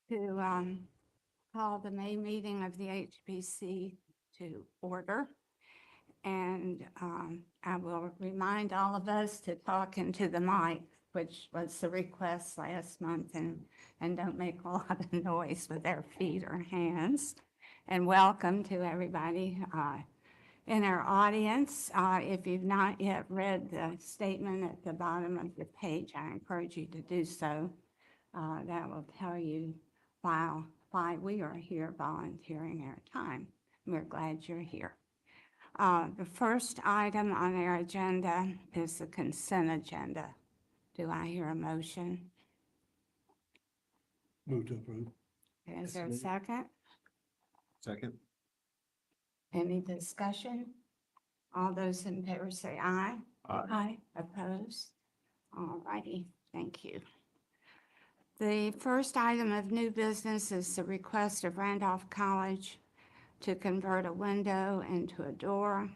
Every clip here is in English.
To call the May meeting of the HBC to order. And I will remind all of us to talk into the mic, which was the request last month, and don't make a lot of noise with their feet or hands. And welcome to everybody in our audience. If you've not yet read the statement at the bottom of the page, I encourage you to do so. That will tell you why we are here volunteering our time. We're glad you're here. The first item on our agenda is the consent agenda. Do I hear a motion? Move to approve. Is there a second? Second. Any discussion? All those in favor say aye. Aye. Opposed? All righty, thank you. The first item of new business is the request of Randolph College to convert a window into a door,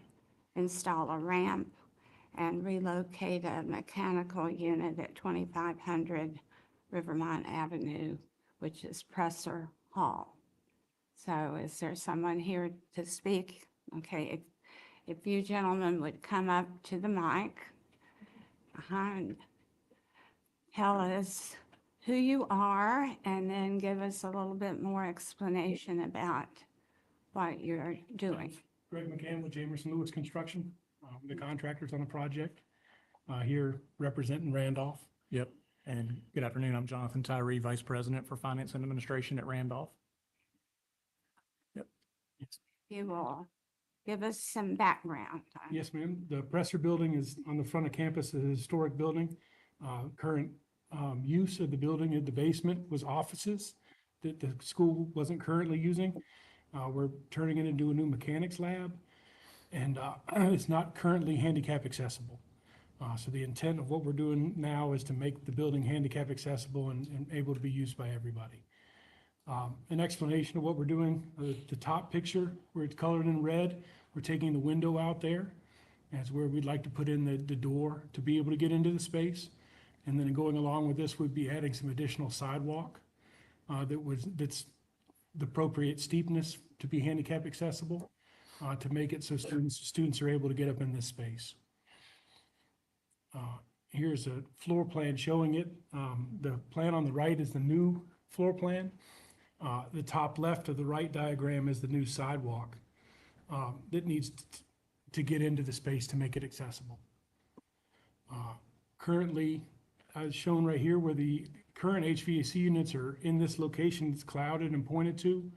install a ramp, and relocate a mechanical unit at 2500 Rivermont Avenue, which is Presser Hall. So is there someone here to speak? Okay, if you gentlemen would come up to the mic and tell us who you are, and then give us a little bit more explanation about what you're doing. Greg McCann with Jamerson Lewis Construction, the contractors on the project, here representing Randolph. Yep. And good afternoon. I'm Jonathan Tyree, Vice President for Finance and Administration at Randolph. Yep. Yes. You will give us some background. Yes, ma'am. The Presser Building is on the front of campus, a historic building. Current use of the building in the basement was offices that the school wasn't currently using. We're turning it into a new mechanics lab, and it's not currently handicap accessible. So the intent of what we're doing now is to make the building handicap accessible and able to be used by everybody. An explanation of what we're doing, the top picture where it's colored in red, we're taking the window out there. That's where we'd like to put in the door to be able to get into the space. And then going along with this, we'd be adding some additional sidewalk that's the appropriate steepness to be handicap accessible, to make it so students are able to get up in this space. Here's a floor plan showing it. The plan on the right is the new floor plan. The top left of the right diagram is the new sidewalk that needs to get into the space to make it accessible. Currently, as shown right here, where the current HVAC units are in this location, it's clouded and pointed to.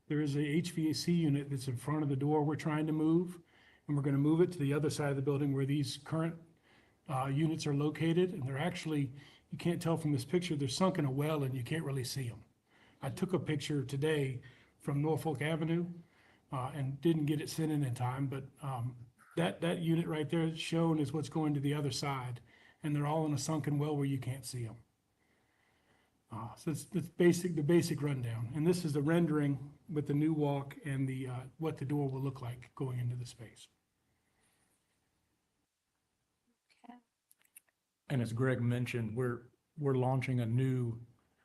There is a HVAC unit that's in front of the door we're trying to move, and we're going to move it to the other side of the building where these current units are located. And they're actually, you can't tell from this picture, they're sunk in a well and you can't really see them. I took a picture today from Norfolk Avenue and didn't get it sent in time, but that unit right there shown is what's going to the other side, and they're all in a sunken well where you can't see them. So it's the basic rundown. And this is the rendering with the new walk and the what the door will look like going into the space. And as Greg mentioned, we're launching a new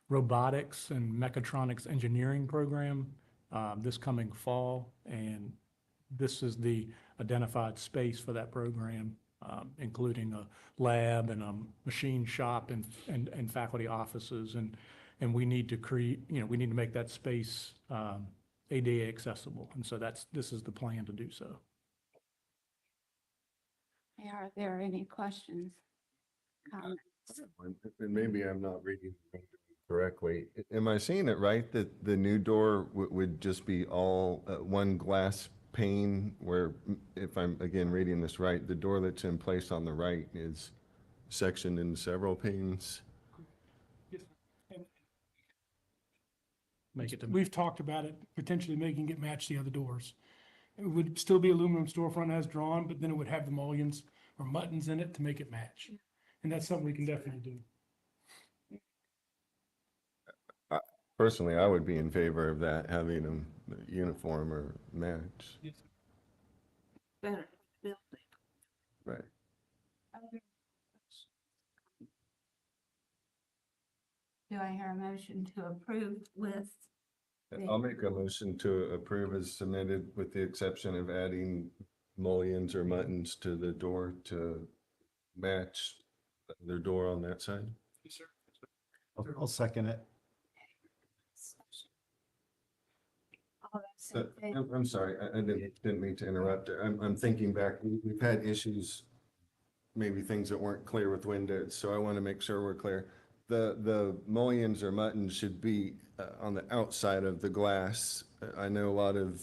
robotics and mechatronics engineering program this coming fall. And this is the identified space for that program, including a lab and a machine shop and faculty offices. And we need to create, we need to make that space ADA accessible. And so this is the plan to do so. Are there any questions? Comments? And maybe I'm not reading the rendering correctly. Am I seeing it right that the new door would just be all one glass pane where, if I'm again reading this right, the door that's in place on the right is sectioned into several panes. Make it to, We've talked about it, potentially making it match the other doors. It would still be aluminum storefront as drawn, but then it would have the mullions or muttons in it to make it match. And that's something we can definitely do. Personally, I would be in favor of that, having them uniform or match. Better building. Right. Do I hear a motion to approve with? I'll make a motion to approve as submitted with the exception of adding mullions or muttons to the door to match their door on that side. Yes, sir. I'll second it. All those in favor? I'm sorry, I didn't mean to interrupt. I'm thinking back, we've had issues, maybe things that weren't clear with windows, so I want to make sure we're clear. The mullions or muttons should be on the outside of the glass. I know a lot of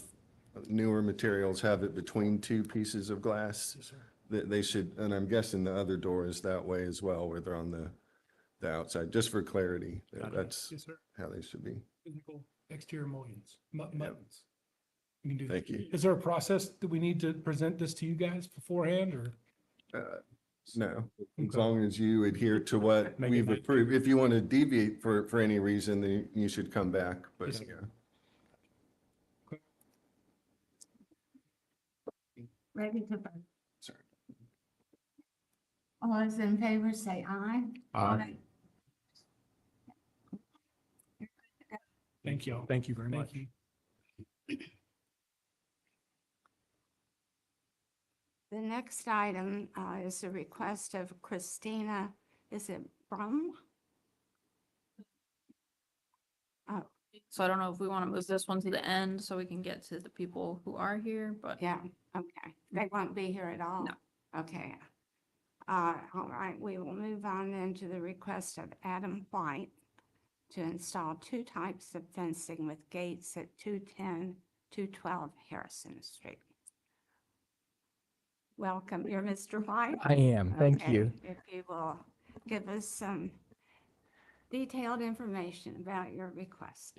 newer materials have it between two pieces of glass. Yes, sir. They should, and I'm guessing the other door is that way as well, where they're on the outside, just for clarity. Got it. That's Yes, sir. how they should be. Physical exterior mullions, muttons. We can do that. Thank you. Is there a process that we need to present this to you guys beforehand or? No, as Okay. long as you adhere to what Make it we've match. approved. If you want to deviate for any reason, then you should come back, but Yes, yeah. Ready to vote? Sorry. All those in favor say aye. Aye. Thank you. thank you very much. Thank you. The next item is a request of Christina, is it Brum? Oh, So I don't know if we want to move this one to the end so we can get to the people who are here, but yeah, okay. They won't be here at all? No. Okay. All right, we will move on then to the request of Adam White to install 2 types of fencing with gates at 210, 212 Harrison Street. Welcome, you're Mr. White? I am, thank Okay, you. If you will give us some detailed information about your request.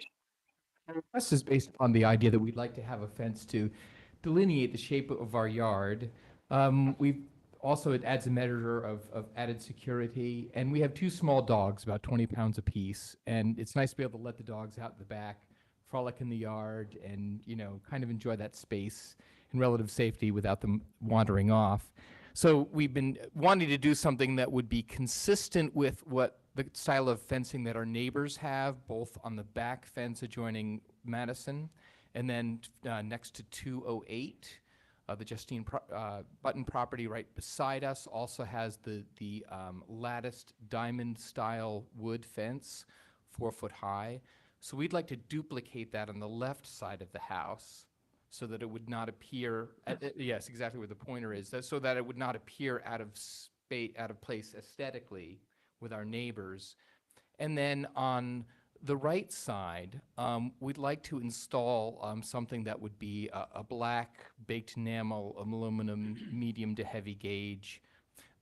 The request is based on the idea that we'd like to have a fence to delineate the shape of our yard. We've also, it adds a measure of added security, and we have 2 small dogs, about 20 pounds apiece, and it's nice to be able to let the dogs out in the back, frolic in the yard, and, you know, kind of enjoy that space in relative safety without them wandering off. So we've been wanting to do something that would be consistent with what the style of fencing that our neighbors have, both on the back fence adjoining Madison, and then next to 208. The Justine Button property right beside us also has the latticed diamond-style wood fence, 4 foot high. So we'd like to duplicate that on the left side of the house so that it would not appear, yes, exactly where the pointer is, so that it would not appear out of place aesthetically with our neighbors. And then on the right side, we'd like to install something that would be a black baked enamel aluminum medium to heavy gauge.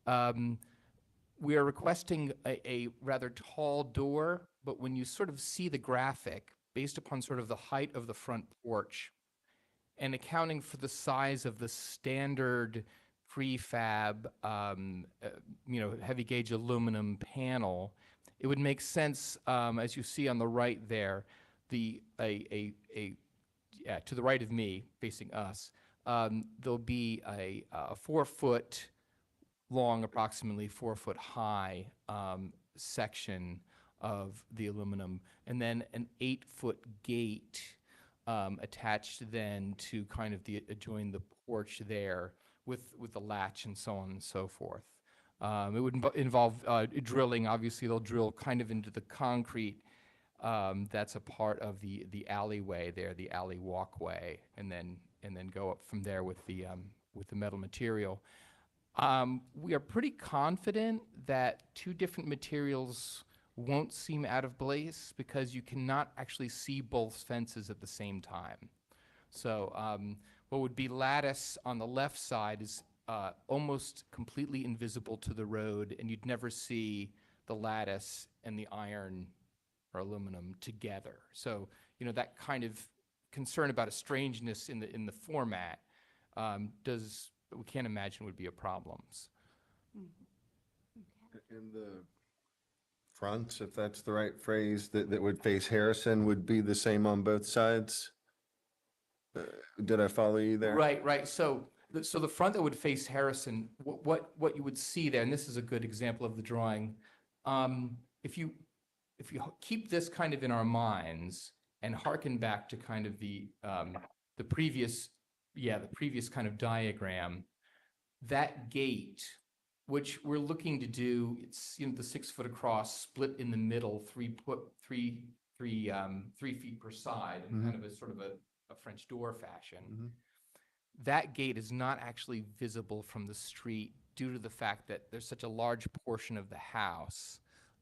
We are requesting a rather tall door, but when you sort of see the graphic, based upon sort of the height of the front porch, and accounting for the size of the standard prefab, heavy gauge aluminum panel, it would make sense, as you see on the right there, to the right of me, facing us, there'll be a 4 foot long, approximately 4 foot high section of the aluminum, and then an 8 foot gate attached then to kind of adjoin the porch there with the latch and so on and so forth. It would involve drilling. Obviously, they'll drill kind of into the concrete that's a part of the alleyway there, the alley walkway, and then go up from there with the metal material. We are pretty confident that 2 different materials won't seem out of place because you cannot actually see both fences at the same time. So what would be lattice on the left side is almost completely invisible to the road, and you'd never see the lattice and the iron or aluminum together. So, you know, that kind of concern about a strangeness in the format we can't imagine would be a problem. And the fronts, if that's the right phrase, that would face Harrison would be the same on both sides? Did I follow you there? Right, right. So, so the front that would face Harrison, what you would see there, and this is a good example of the drawing. If you keep this kind of in our minds and hearken back to kind of the previous, the previous kind of diagram, that gate, which we're looking to do, it's, you know, the 6 foot across, split in the middle, 3 feet per side, and kind of a sort of a French door fashion. That gate is not actually visible from the street due to the fact that there's such a large portion of the house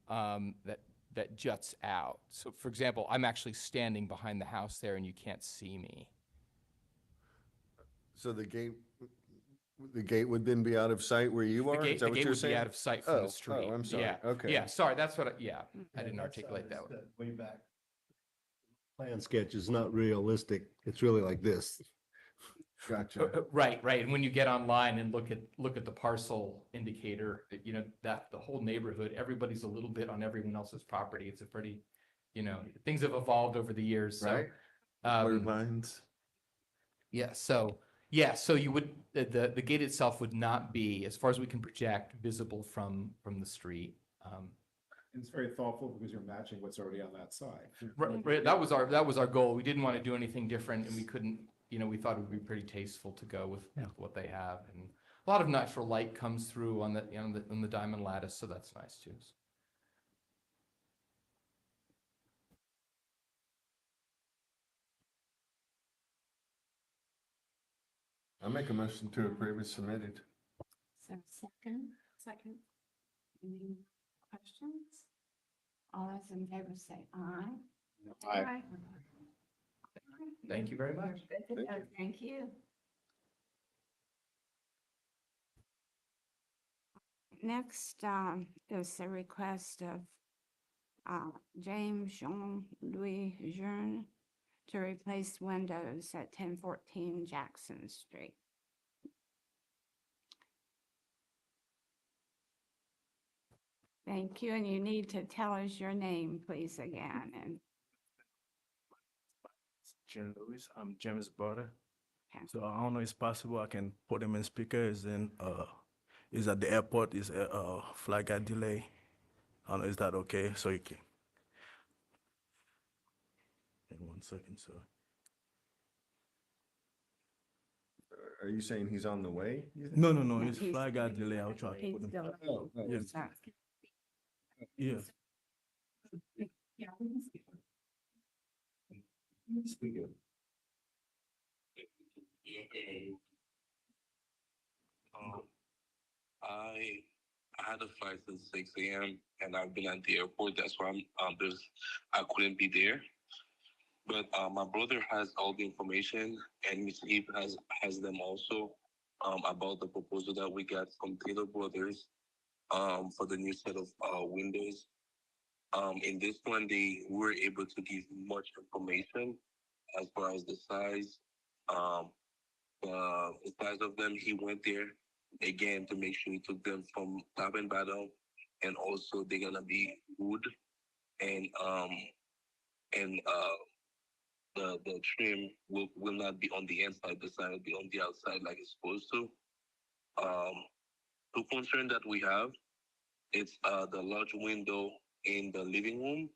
that juts out. So, for example, I'm actually standing behind the house there, and you can't see me. So the gate would then be out of sight where you are? Is that The what gate you're would be saying? out of sight from the street. Oh, I'm sorry. Yeah. Okay. Yeah, sorry, that's what, I Yeah, didn't that articulate side that. is Way back. Plan sketch is not realistic. It's really like this. Gotcha. Right, right. And when you get online and look at the parcel indicator, you know, that the whole neighborhood, everybody's a little bit on everyone else's property. It's a pretty, you know, things have evolved over the years. So, Right. Blurred lines. yeah, so you would, the gate itself would not be, as far as we can project, visible from the street. It's very thoughtful because you're matching what's already on that side. Right, that was our goal. We didn't want to do anything different, and we couldn't, you know, we thought it would be pretty tasteful to go with what they have. And a lot of natural light comes through on the diamond lattice, so that's nice too. I'll make a motion to approve as submitted. So second? Second. Any questions? All those in favor say aye. Aye. Thank you very much. Good to go. Thank you. Next is a request of James Jean-Louis Jeune to replace windows at 1014 Jackson Street. Thank you, and you need to tell us your name, please, again, and Jean Louis. I'm James Butter. Okay. So I don't know if it's possible I can put him in speakers and is at the airport is a flight got delay. I don't know, is that okay? So you can. In 1 second, sir. Are you saying he's on the way? No, No, his he's- flight got delay. I'll try to he's put him. still. Oh, oh, Yes. So- Yeah. Yeah, we can speak. I had a flight at 6 a.m. and I've been at the airport. That's why I couldn't be there. But my brother has all the information, and Miss Eve has them also about the proposal that we got from Taylor Brothers for the new set of windows. In this one, they were able to give much information as far as the size, the size of them. He went there again to make sure he took them from top and bottom, and also they're gonna be wood and the trim will not be on the inside, the side will be on the outside like it's supposed to. Two concern that we have, it's the large window in the living room.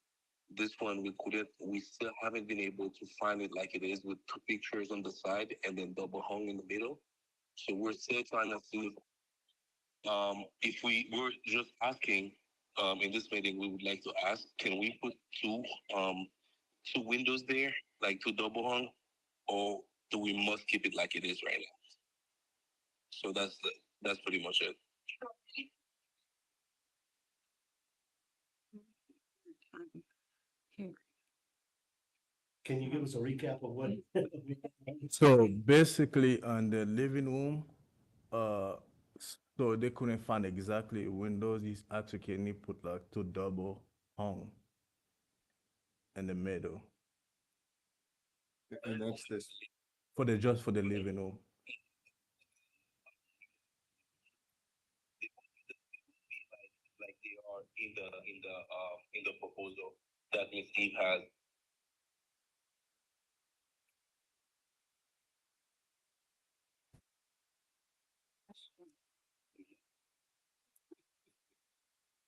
This one we still haven't been able to find it like it is with two pictures on the side and then double hung in the middle. So we're still trying to see if we were just asking in this meeting, we would like to ask, can we put two windows there, like two double hung, or do we must keep it like it is right now? So that's pretty much it. Here. Can you give us a recap of what? So basically, on the living room, so they couldn't find exactly windows. He's actually can he put like two double hung in the middle And that's this, for the just for the living room. Like they are in the proposal that Ms. Eve has.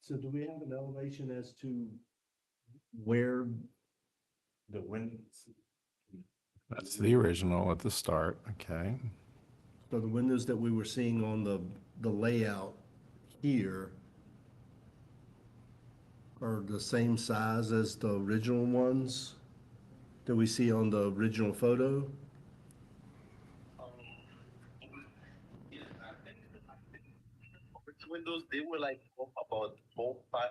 So do we have an elevation as to where the windows? That's the original at the start, okay. So the windows that we were seeing on the layout here are the same size as the original ones that we see on the original photo? Windows, they were like about 4, 5,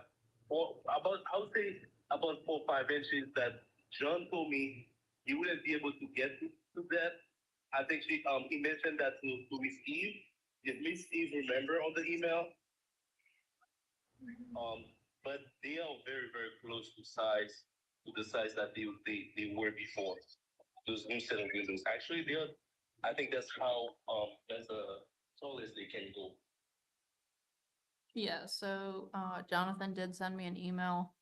4, I would say about 4, 5 inches that John told me he wouldn't be able to get to that. I think he mentioned that to Miss Eve. If Miss Eve remember on the email, but they are very, very close to the size that they were before. Those new set of windows. Actually, they are, I think that's the tallest they can go. Yeah, so Jonathan did send me an email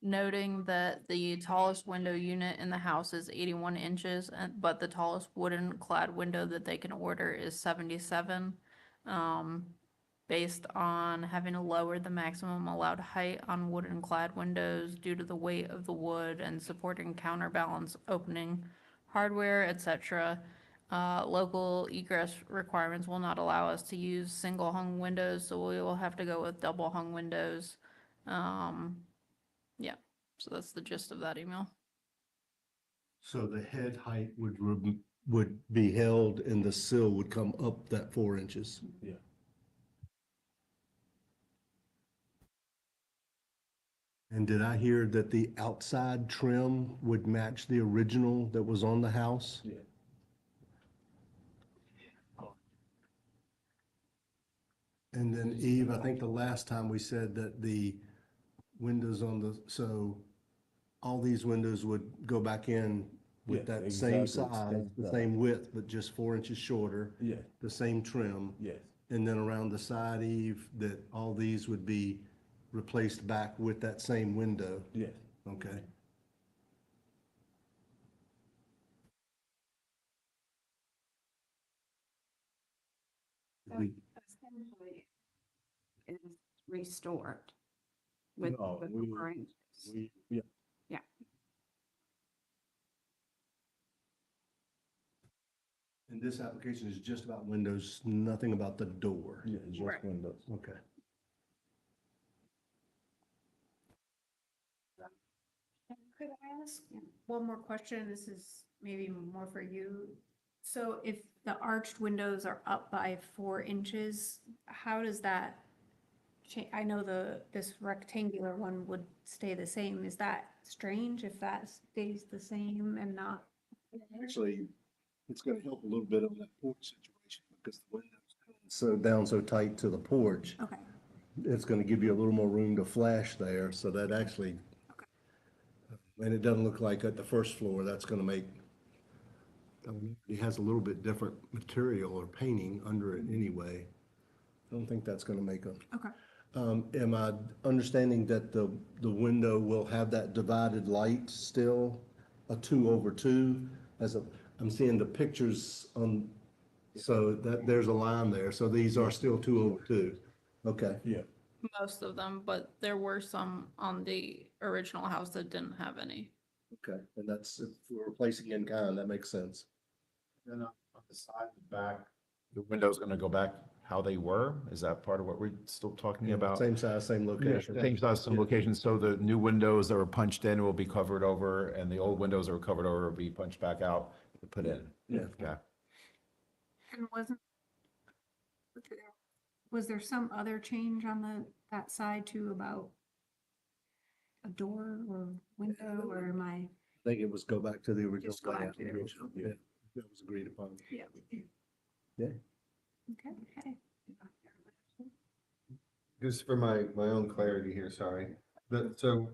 noting that the tallest window unit in the house is 81 inches, but the tallest wooden clad window that they can order is 77. Based on having to lower the maximum allowed height on wooden clad windows due to the weight of the wood and supporting counterbalance opening hardware, etc. Local egress requirements will not allow us to use single hung windows, so we will have to go with double hung windows. Yeah, so that's the gist of that email. So the head height would be held and the sill would come up that 4 inches. Yeah. And did I hear that the outside trim would match the original that was on the house? Yeah. And then Eve, I think the last time we said that the windows so all these windows would go back in with Yes, that same exactly, size, same the size. same width, but just 4 inches shorter, Yeah. the same trim. Yes. And then around the side, Eve, that all these would be replaced back with that same window. Yes. Okay. So We- essentially, it's restored with No, the we- 4 inches. Yeah. Yeah. And this application is just about windows, nothing about the door. Yeah, just Right. windows. Okay. Could I ask one more question? This is maybe more for you. So if the arched windows are up by 4 inches, how does that change? I know this rectangular one would stay the same. Is that strange if that stays the same and not? Actually, it's gonna help a little bit on that porch situation because the windows so down so tight to the porch. Okay. It's gonna give you a little more room to flash there, so that actually, and it doesn't look like at the first floor, that's gonna make, it has a little bit different material or painting under it anyway. I don't think that's gonna make a. Okay. Am I understanding that the window will have that divided light still, a 2/2? I'm seeing the pictures on, so that, there's a line there, so these are still 2/2. Okay. Yeah. Most of them, but there were some on the original house that didn't have any. Okay, and that's, if we're replacing in kind, that makes sense. Then on the side and back, the window's gonna go back how they were? Is that part of what we're still talking about? Same size, same location. Same size, same location, so the new windows that were punched in will be covered over, and the old windows that were covered over will be punched back out to put in? Yeah. Okay. And was there some other change on that side too about a door or window, or am I? I think it was go back to the original Just go back plan. to the original. Yeah, that was agreed upon. Yeah. Yeah. Okay. Just for my own clarity here, sorry. So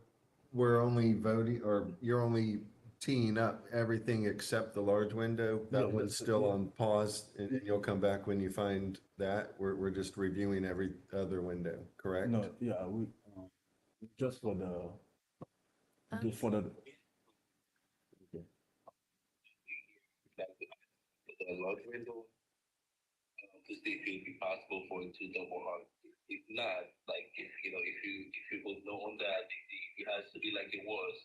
we're only voting, or you're only teeing up everything except the large window? Yeah, That one's that's- still on pause and you'll come back when you find that? We're just reviewing every other window, correct? No, yeah, we, just for the, just for the, The large window, to see if it would be possible for it to double hung. If not, like if you know, if you would know on that, it has to be like it was.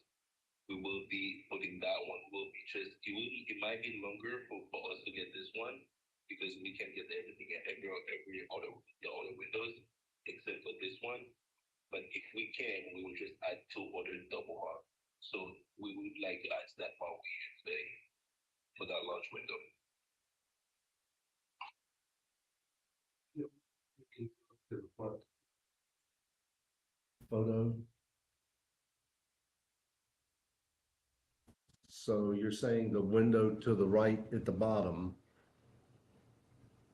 We will be putting that one. Will be just it might be longer for us to get this one because we can get everything every other the other windows except for this one. But if we can, we will just add two other double hung. So we would like to ask that part we today for that large window. Photo. So you're saying the window to the right at the bottom,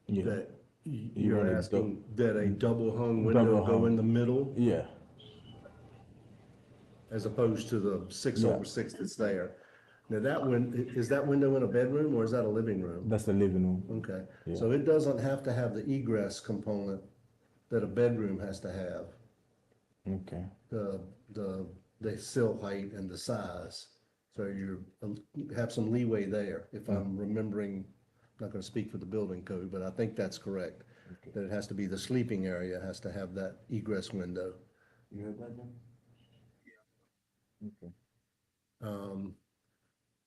yeah, that you you're want it asking that a double hung window Double go in hung. the middle yeah, as opposed to the 6/6 that's there? Now is that window in a bedroom or is that a living room? that's the living room. Okay, Yeah. so it doesn't have to have the egress component that a bedroom has to have, Okay, the, the sill height and the size. So you have some leeway there, if I'm remembering, not gonna speak for the building code, but I think that's correct. That it has to be the sleeping area, has to have that egress window. you heard that, Jim? Okay.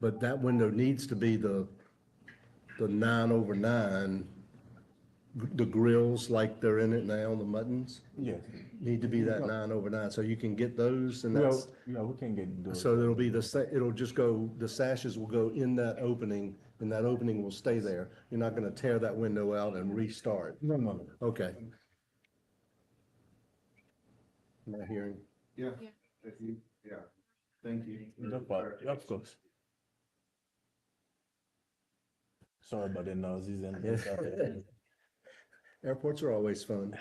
But that window needs to be the 9/9, the grills like they're in it now, the Muttons, Yes. need to be that 9/9, so you can get those, and Well, that's, yeah, we can get those. so it'll be it'll just go, the sashes will go in that opening, and that opening will stay there. You're not gonna tear that window out and restart. No, no, no. Okay. Am I hearing? Yeah. Yeah, thank you. No problem. Of course. Sorry about the noises and things out there. Airports are always fun.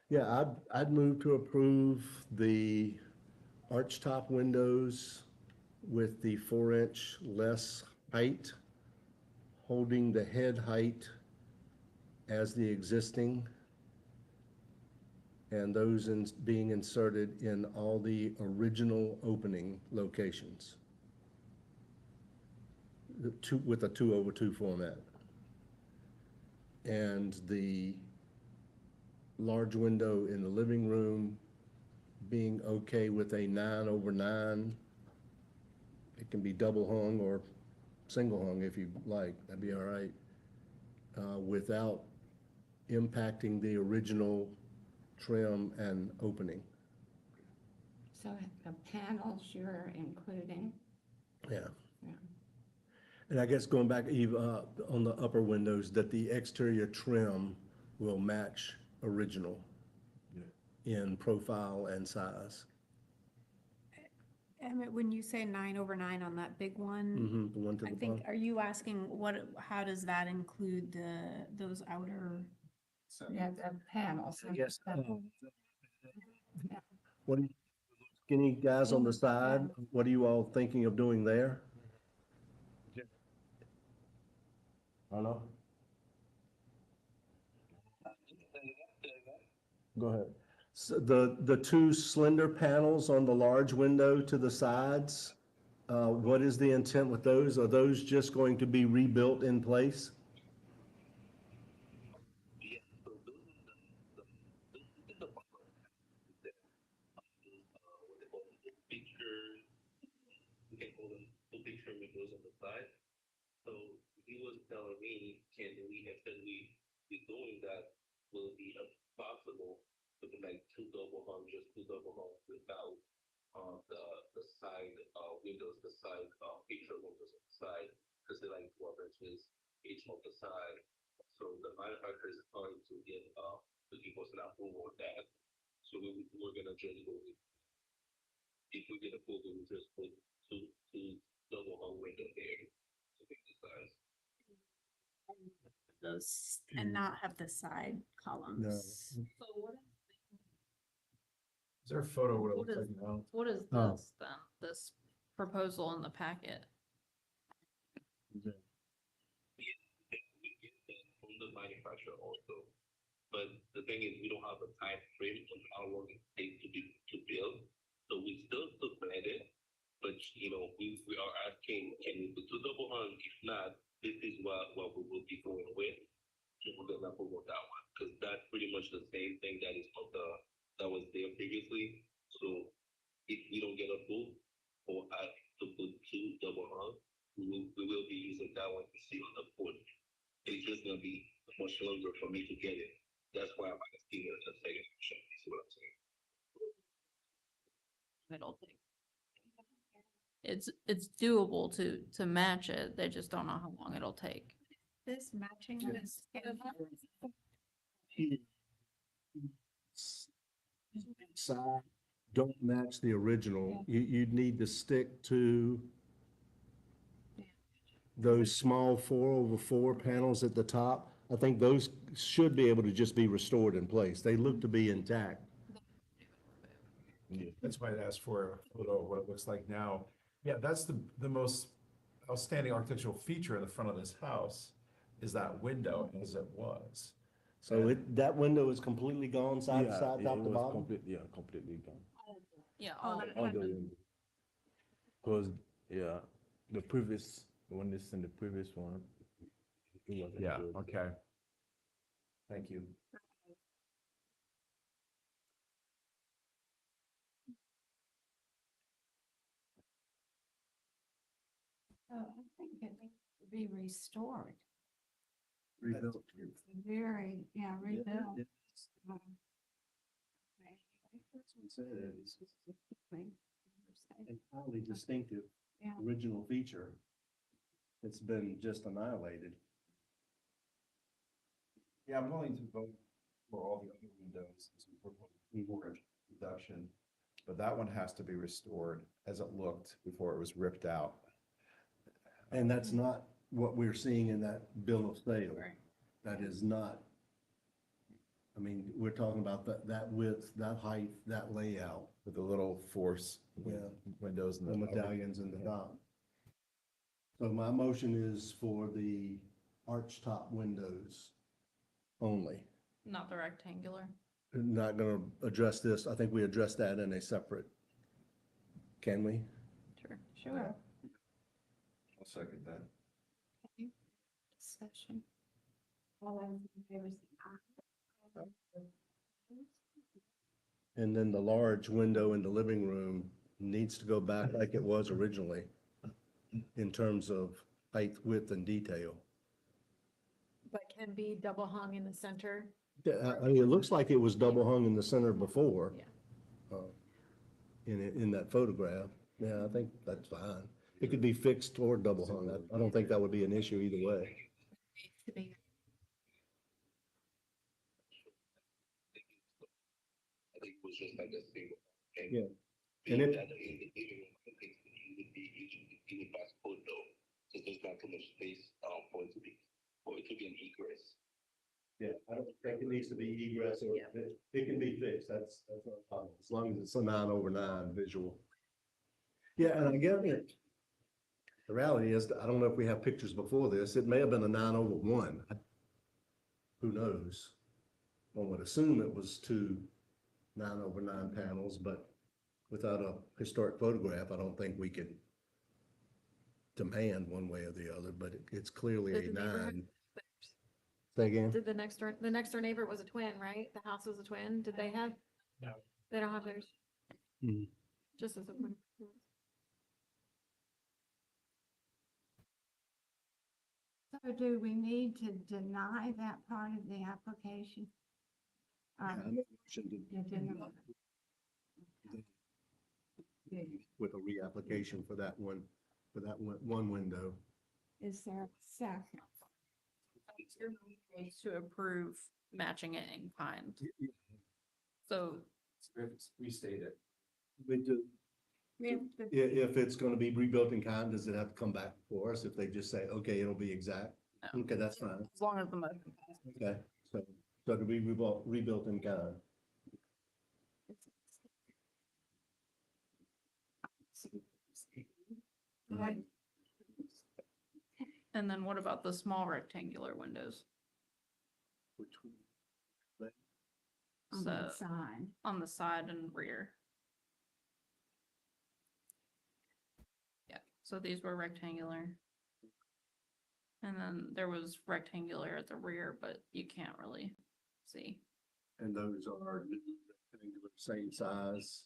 Yeah, I'd move to approve the arch top windows with the 4-inch less height, holding the head height as the existing, and those being inserted in all the original opening locations. With a 2/2 format. And the large window in the living room being okay with a 9/9. It can be double hung or single hung if you like, that'd be all right. Without impacting the original trim and opening. So the panels you're including, Yeah. yeah. And I guess going back, Eve, on the upper windows, that the exterior trim will match original in profile and size. Emmett, when you say 9/9 on that big one, The one to I the think, bottom. are you asking how does that include those outer? Yeah, the panels. Yes. What do you, skinny guys on the side, what are you all thinking of doing there? Hello? Go ahead. So the two slender panels on the large window to the sides, what is the intent with those? Are those just going to be rebuilt in place? Yeah, so those are the what they call the picture. We can call them two picture windows on the side. So he was telling me, can we, instead we be doing that, will it be possible to do like two double hung, just two double hung without the side windows, the side picture windows on the side, because they're like 12 inches each on the side. So the manufacturer is trying to get to give us an approval of that. So we're gonna we get approval, we just put two double hung window there to make the size. Those, and not have the side columns. So what Is there a photo of what it What looks is- like now? What is Oh. this then, this proposal in the packet? We get that from the manufacturer also. But the thing is, we don't have a time frame on how long it takes to build. So we still submit it, but we are asking, can we put two double hung? If not, this is what we will be going with. So we're gonna go with that one, because that's pretty much the same thing that was there previously. So if we don't get approved or ask to put two double hung, we will be using that one to see on the board. It's just gonna be much longer for me to get it. That's why I'm asking a second option, is what I'm saying. It'll take. It's doable to match it, they just don't know how long it'll take. This matching this. Side don't match the original. You'd need to stick to those small 4/4 panels at the top. I think those should be able to just be restored in place. They look to be intact. That's why I asked for a photo of what it looks like now. Yeah, that's the most outstanding architectural feature in the front of this house is that window as it was. So that window is completely gone side to side, top to bottom? Completely gone. Yeah, Oh, all that All had the been- windows. Because, the previous, when this and the previous one, it wasn't Yeah, good. okay. Thank you. So I think it needs to be restored. Rebuilt. Very, rebuilt. Um, And highly distinctive Yeah. original feature. It's been just annihilated. Yeah, I'm willing to vote for all the other windows as we work for reduction, but that one has to be restored as it looked before it was ripped out. And that's not what we're seeing in that bill of sale. Right. That is not. I mean, we're talking about that width, that height, that layout, With the little force Yeah. windows and the medallions in the top. So my motion is for the arch top windows only. not the rectangular. Not gonna address this. I think we addressed that in a separate. Can we? Sure. Sure. I'll second that. Discussion. All those in favor say aye. And then the large window in the living room needs to go back like it was originally in terms of height, width, and detail. But can be double hung in the center. Yeah, I mean, it looks like it was double hung in the center before. Yeah. In that photograph. Yeah, I think that's fine. It could be fixed or double hung. I don't think that would be an issue either way. To be I think it was just like a single. Yeah. Being And that in the living room, I think you would pass code though, because there's not too much space, for it to be an egress. Yeah, I don't think it needs to be egress or it can be fixed. That's not a problem. As long as it's a 9/9 visual. Yeah, and again, the reality is, I don't know if we have pictures before this. It may have been a 9/1. Who knows? One would assume it was two 9/9 panels, but without a historic photograph, I don't think we could demand one way or the other, but it's clearly Did a the neighborhood- 9. Say again? Did the next door neighbor was a twin, right? The house was a twin. Did they have? No. They don't have theirs. Mhm. Just as a twin. So do we need to deny that part of the application? Yeah, I make a motion to- You deny. with a reapplication for that one window. Is there a second? Your motion was to approve matching it in kind. So Restate it. We do, If it's gonna be rebuilt in kind, does it have to come back for us? If they just say, okay, it'll be exact? No. Okay, that's fine. As long as the motion passes. Okay, so to be rebuilt in kind. Right. And then what about the small rectangular windows? On the So, side. on the side and rear. Yeah, so these were rectangular. And then there was rectangular at the rear, but you can't really see. And those are rectangular, same size.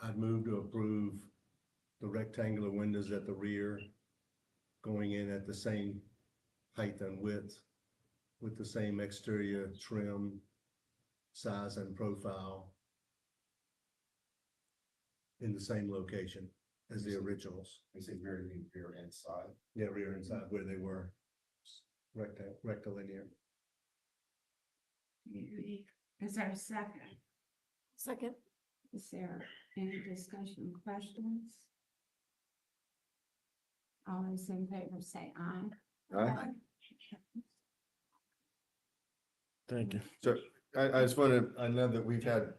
I'd move to approve the rectangular windows at the rear going in at the same height and width with the same exterior trim, size and profile in the same location as the originals. I say rear and side. Yeah, rear and side where they were rectilinear. Is there a second? Second. Is there any discussion, questions? All those in favor say aye. Aye. Thank you. So I just want to, I know that we've had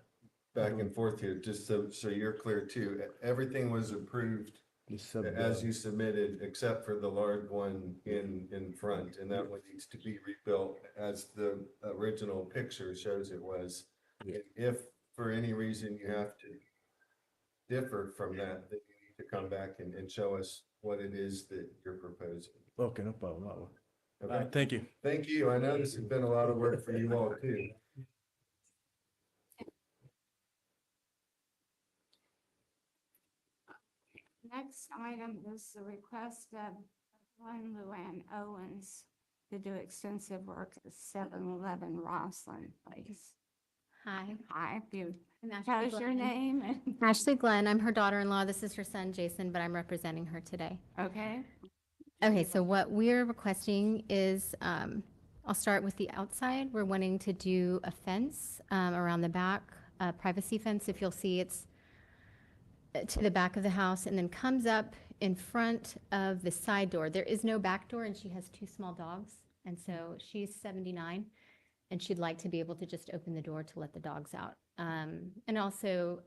back and forth here, just so you're clear too. Everything was approved as you submitted, except for the large one in front, and that one needs to be rebuilt as the original picture shows it was. Yeah. If for any reason you have to differ from that, then you need to come back and show us what it is that you're proposing. Okay, no problem. All Okay? right, thank you. Thank you. I know this has been a lot of work for you all too. Next item is the request of one Luann Owens to do extensive work at 711 Roslyn Place. Hi, Hi, you, I'm tell Ashley us your Glenn. name and, Ashley Glenn, I'm her daughter-in-law. This is her son Jason, but I'm representing her today. okay? Okay, so what we're requesting is, I'll start with the outside. We're wanting to do a fence around the back, a privacy fence. If you'll see, it's to the back of the house and then comes up in front of the side door. There is no back door, and she has two small dogs. And so she's 79, and she'd like to be able to just open the door to let the dogs out. And also,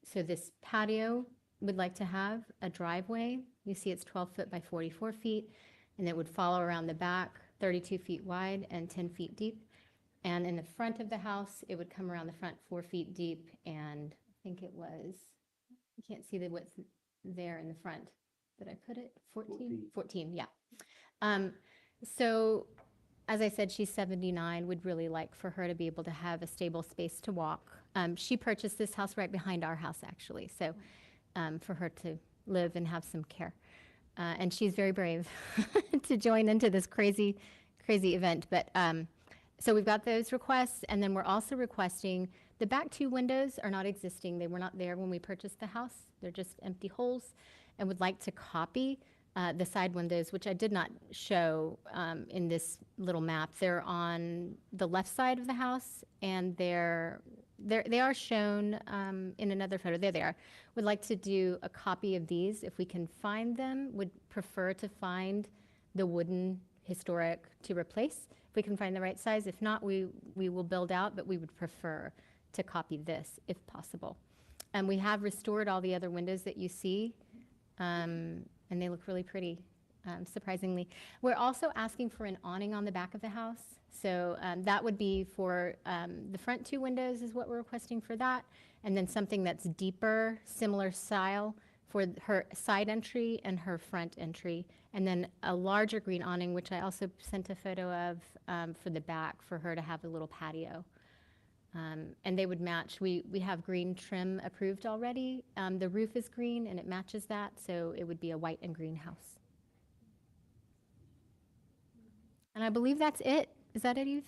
so this patio would like to have a driveway. You see it's 12 foot by 44 feet, and it would follow around the back, 32 feet wide and 10 feet deep. And in the front of the house, it would come around the front 4 feet deep, and I think it was, you can't see the width there in the front. Did I put it? 14? 14, yeah. So as I said, she's 79, would really like for her to be able to have a stable space to walk. She purchased this house right behind our house, actually, so for her to live and have some care. And she's very brave to join into this crazy, crazy event. But so we've got those requests, and then we're also requesting, the back two windows are not existing. They were not there when we purchased the house. They're just empty holes, and would like to copy the side windows, which I did not show in this little map. They're on the left side of the house, and they are shown in another photo. There they are. Would like to do a copy of these if we can find them. Would prefer to find the wooden historic to replace if we can find the right size. If not, we will build out, but we would prefer to copy this if possible. And we have restored all the other windows that you see. And they look really pretty, surprisingly. We're also asking for an awning on the back of the house. So that would be for the front two windows is what we're requesting for that. And then something that's deeper, similar style for her side entry and her front entry. And then a larger green awning, which I also sent a photo of for the back for her to have a little patio. And they would match. We have green trim approved already. The roof is green and it matches that, so it would be a white and green house. And I believe that's it. Is that it, Eve?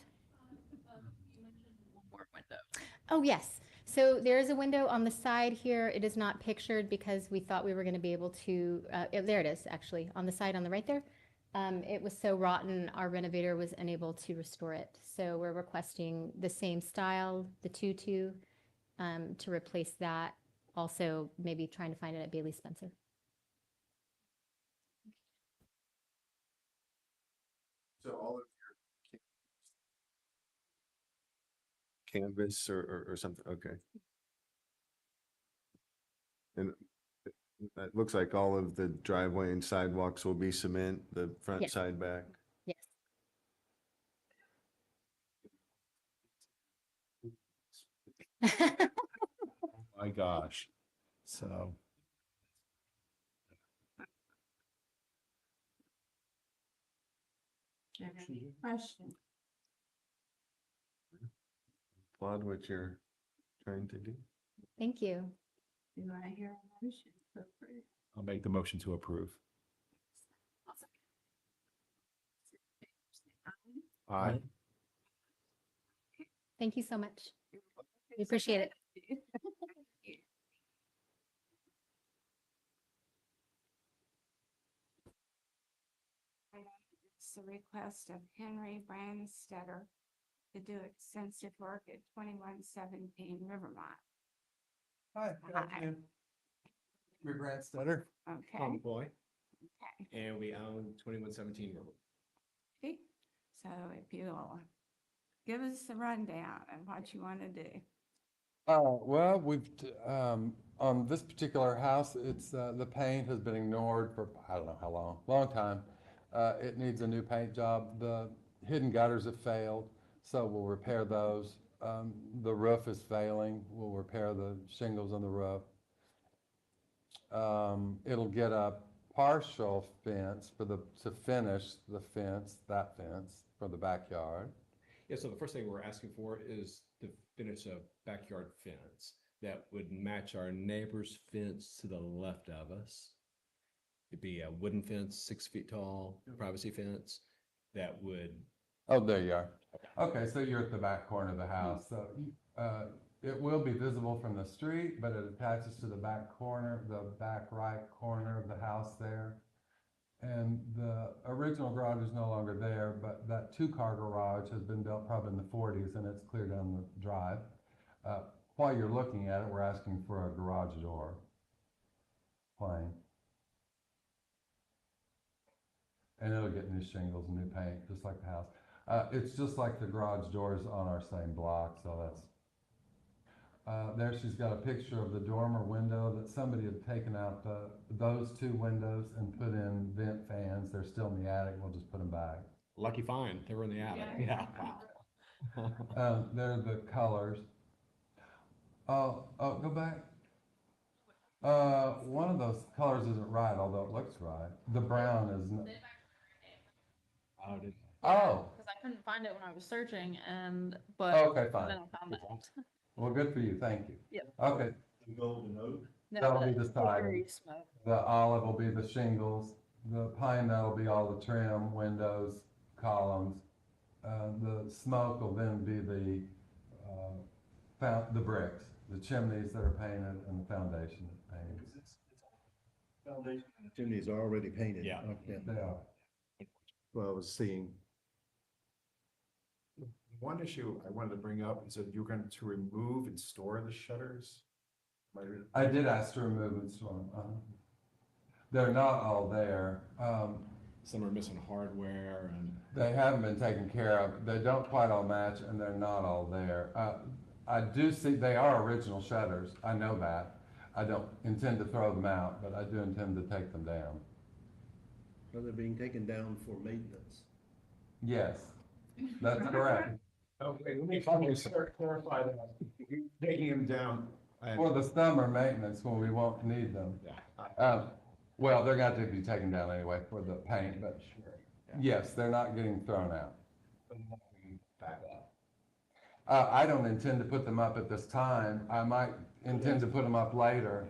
One more window. Oh, yes. So there is a window on the side here. It is not pictured because we thought we were going to be able to, there it is, actually, on the side on the right there. It was so rotten, our renovator was unable to restore it. So we're requesting the same style, the 2-2, to replace that. Also, maybe trying to find it at Bailey Spencer. So all of your canvas or something, okay. And it looks like all of the driveway and sidewalks will be cement, the front, Yes. side, back. Yes. My gosh. So, Question. Applaud what you're trying to do. Thank you. Do I hear a motion to approve? I'll make the motion to approve. Aye. Thank you so much. We appreciate it. It's the request of Henry Brandstetter to do extensive work at 2117 Rivermont. Hi, good afternoon. We're Brad Stutter, Okay, boy, okay. and we own 2117 River. Okay. So if you'll give us a rundown of what you want to do. Well, on this particular house, it's, the paint has been ignored for, I don't know how long time. It needs a new paint job. The hidden gutters have failed, so we'll repair those. The roof is failing. We'll repair the shingles on the roof. It'll get a partial fence to finish that fence for the backyard. Yeah, so the first thing we're asking for is to finish a backyard fence that would match our neighbor's fence to the left of us. It'd be a wooden fence, 6 feet tall, privacy fence that would. Oh, there you are. Okay, so you're at the back corner of the house. So it will be visible from the street, but it attaches to the back corner, the back right corner of the house there. And the original garage is no longer there, but that two-car garage has been built probably in the 40s, and it's clear down the drive. While you're looking at it, we're asking for a garage door plain. And it'll get new shingles and new paint, just like the house. It's just like the garage doors on our same block, so that's. There she's got a picture of the dormer window that somebody had taken out those two windows and put in vent fans. They're still in the attic. We'll just put them back. Lucky find, they were in the attic. Yeah, wow. They're the colors. Oh, go back. One of those colors isn't right, although it looks right. The brown is. Oh. Because I couldn't find it when I was searching but Okay, fine. then I found that. Well, good for you. Thank you. Yep. Okay. The golden oak. No, That'll be the the siding. hickory smoke. The olive will be the shingles. The pine, that'll be all the trim, windows, columns. The smoke will then be the bricks, the chimneys that are painted, and the foundation that's painted. Foundation and the chimneys are already painted. Yeah. Okay. They are. Well, I was seeing. One issue I wanted to bring up is that you're going to remove and store the shutters. I did ask to remove and store them. They're not all there. Some are missing hardware and. They haven't been taken care of. They don't quite all match, and they're not all there. I do see they are original shutters. I know that. I don't intend to throw them out, but I do intend to take them down. Are they being taken down for maintenance? Yes, that's correct. Okay, let me clarify that. You're taking them down. For the summer maintenance, when we won't need them. Yeah. Well, they're going to be taken down anyway for the paint, but yes, they're not getting thrown out. Back up. I don't intend to put them up at this time. I might intend to put them up later.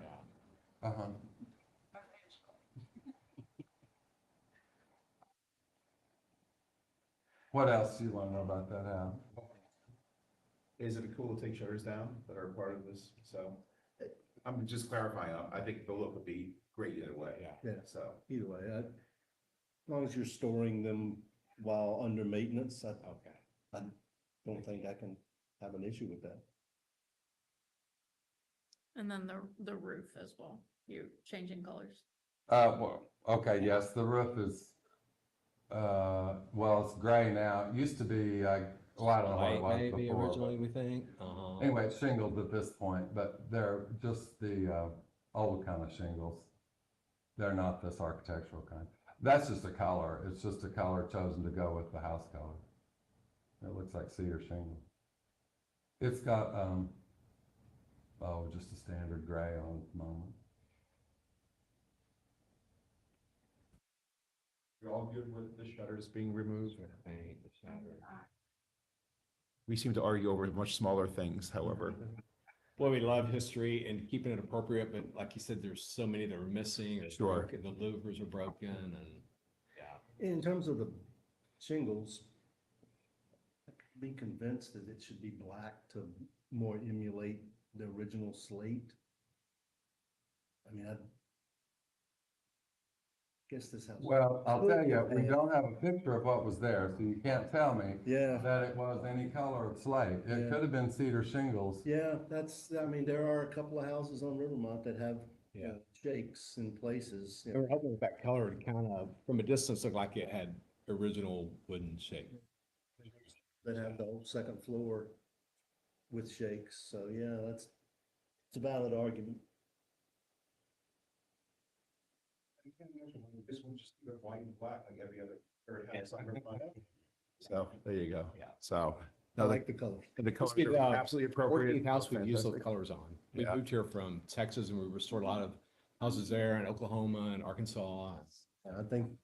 Uh-huh. What else do you want to know about that house? Is it cool to take shutters down that are part of this? So I'm just clarifying. I think the look would be great either way. Yeah. So. Either way, as long as you're storing them while under maintenance, I don't think I can have an issue with that. And then the roof as well, you're changing colors. Well, okay, yes, the roof is, well, it's gray now. It used to be, I don't know what it White was maybe before. originally, but- we think. Uh-huh. Anyway, it's shingles at this point, but they're just the, old kind of shingles. They're not this architectural kind. That's just a color. It's just a color chosen to go with the house color. It looks like cedar shingle. It's got, just a standard gray on at the moment. You're all good with the shutters being removed? Paint the shadow. We seem to argue over much smaller things, however. Well, we love history and keeping it appropriate, but like you said, there's so many that are missing or Sure. broken. The louvers are broken and, yeah. In terms of the shingles, I could be convinced that it should be black to more emulate the original slate. I mean, I guess this house. Well, I'll tell you, we don't have a picture of what was there, so you can't tell me Yeah. that it was any color of slate. It Yeah. could have been cedar shingles. Yeah, I mean, there are a couple of houses on Rivermont that have Yeah. shakes in places. They were hoping with that color to kind of, from a distance, look like it had original wooden shape. That have the whole second floor with shakes, so yeah, it's a valid argument. This one just white and black like every other house on Rivermont. So, there you go. Yeah. So. I like the colors. The This colors be are the absolutely appropriate. 14th house we've used those Fantastic. colors on. We Yeah. moved here from Texas and we restored a lot of houses there in Oklahoma and Arkansas. I think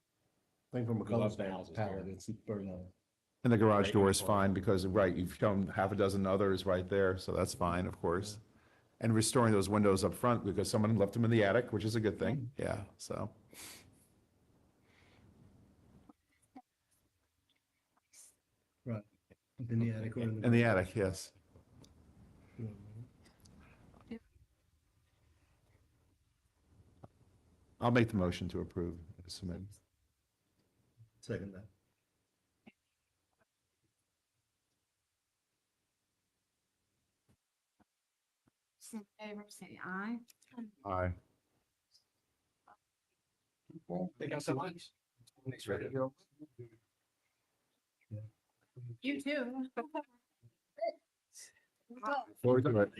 from a We color love the houses palette, here. it's very nice. And the garage Great door is uniform. fine because, right, you've shown half a dozen others right there, so that's fine, of course. And restoring those windows up front because someone left them in the attic, which is a good thing. Yeah, so. Right, in the attic or in the. In the attic, yes. I'll make the motion to approve. Submit. Second that. In favor, say aye. Aye. Thank you so much. Thanks, Rick. You too. Forward to it.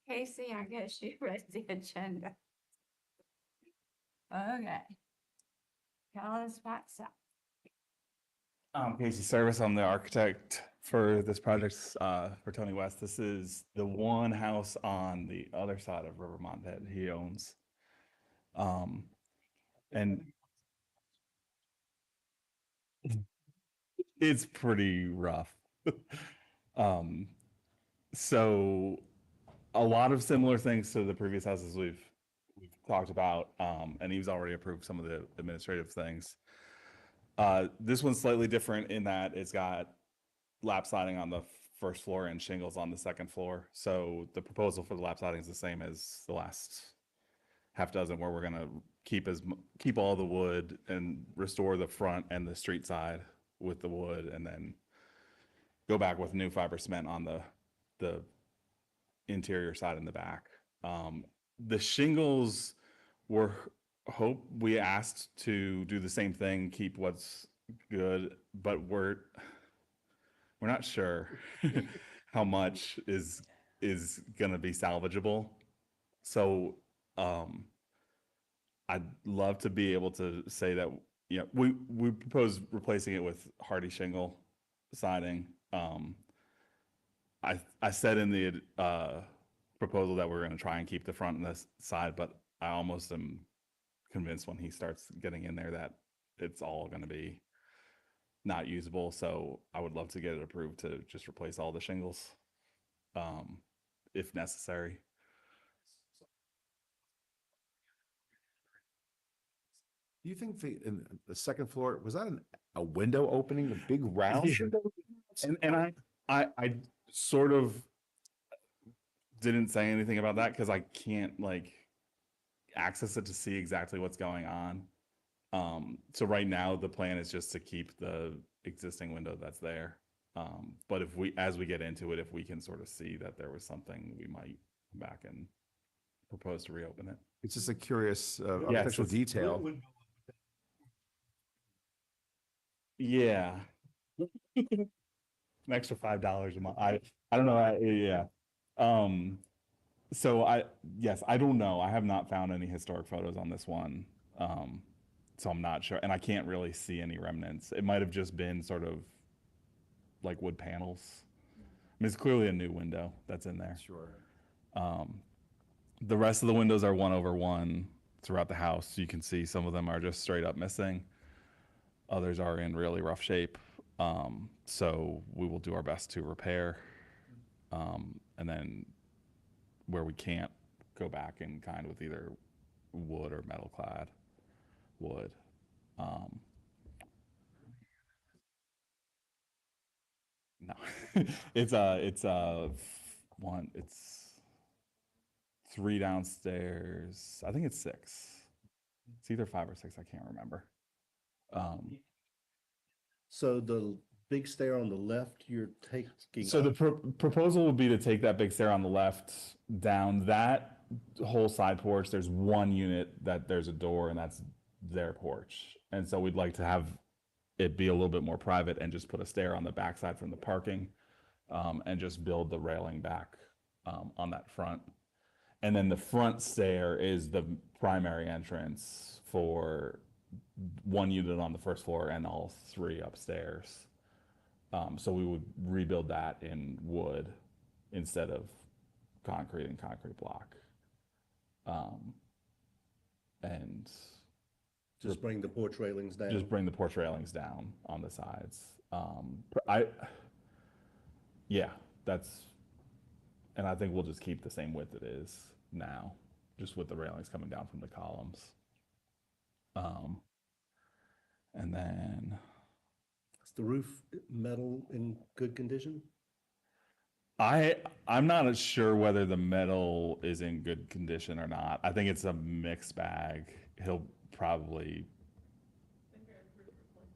Casey, I guess you read the agenda. Okay. Tell us what's up. Casey Service, I'm the architect for this project, for Tony West. This is the one house on the other side of Rivermont that he owns. And it's pretty rough. So a lot of similar things to the previous houses we've talked about, and he's already approved some of the administrative things. This one's slightly different in that it's got lap siding on the first floor and shingles on the second floor. So the proposal for the lap siding is the same as the last half dozen, where we're gonna keep all the wood and restore the front and the street side with the wood, and then go back with new fiber cement on the interior side in the back. The shingles we asked to do the same thing, keep what's good, but we're not sure how much is gonna be salvageable. So I'd love to be able to say that, we propose replacing it with hardy shingle siding. I said in the proposal that we're gonna try and keep the front and the side, but I almost am convinced when he starts getting in there that it's all gonna be not usable. So I would love to get it approved to just replace all the shingles, if necessary. Do you think in the second floor, was that a window opening, a big round? And I sort of didn't say anything about that because I can't like access it to see exactly what's going on. So right now the plan is just to keep the existing window that's there. But if we, as we get into it, if we can sort of see that there was something, we might come back and propose to reopen it. It's just a curious Yes, architectural it's- detail. Yeah. An extra $5 a month. I don't know. Yeah. Um, so yes, I don't know. I have not found any historic photos on this one. So I'm not sure, and I can't really see any remnants. It might have just been sort of like wood panels. I mean, it's clearly a new window that's in there. Sure. The rest of the windows are 1/1 throughout the house. You can see some of them are just straight up missing. Others are in really rough shape. So we will do our best to repair. And then where we can't, go back and kind with either wood or metal clad wood. No, it's three downstairs. I think it's six. It's either 5 or 6. I can't remember. So the big stair on the left, you're taking. So the proposal would be to take that big stair on the left down that whole side porch. There's one unit that there's a door, and that's their porch. And so we'd like to have it be a little bit more private and just put a stair on the backside from the parking, and just build the railing back on that front. And then the front stair is the primary entrance for one unit on the first floor and all 3 upstairs. So we would rebuild that in wood instead of concrete and concrete block. And Just bring the porch railings down. just bring the porch railings down on the sides. Yeah, and I think we'll just keep the same width it is now, just with the railings coming down from the columns. And then Is the roof metal in good condition? I'm not sure whether the metal is in good condition or not. I think it's a mixed bag. He'll probably,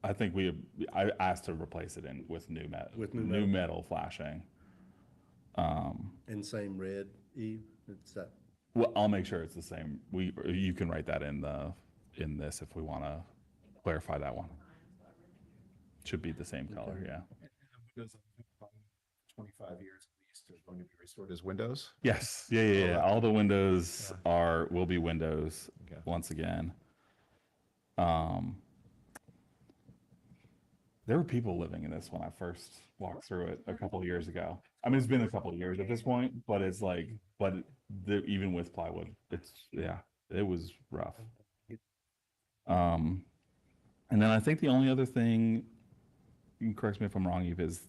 I think I asked to replace it with new metal, With new new metal. metal flashing. And same red, Eve? It's that, Well, I'll make sure it's the same. You can write that in this if we want to clarify that one. Should be the same color, yeah. 25 years at least are going to be restored as windows. Yes, yeah. All the windows will be windows Okay. once again. There were people living in this when I first walked through it a couple of years ago. I mean, it's been a couple of years at this point, but it's like, even with plywood, it was rough. And then I think the only other thing, you can correct me if I'm wrong, Eve, is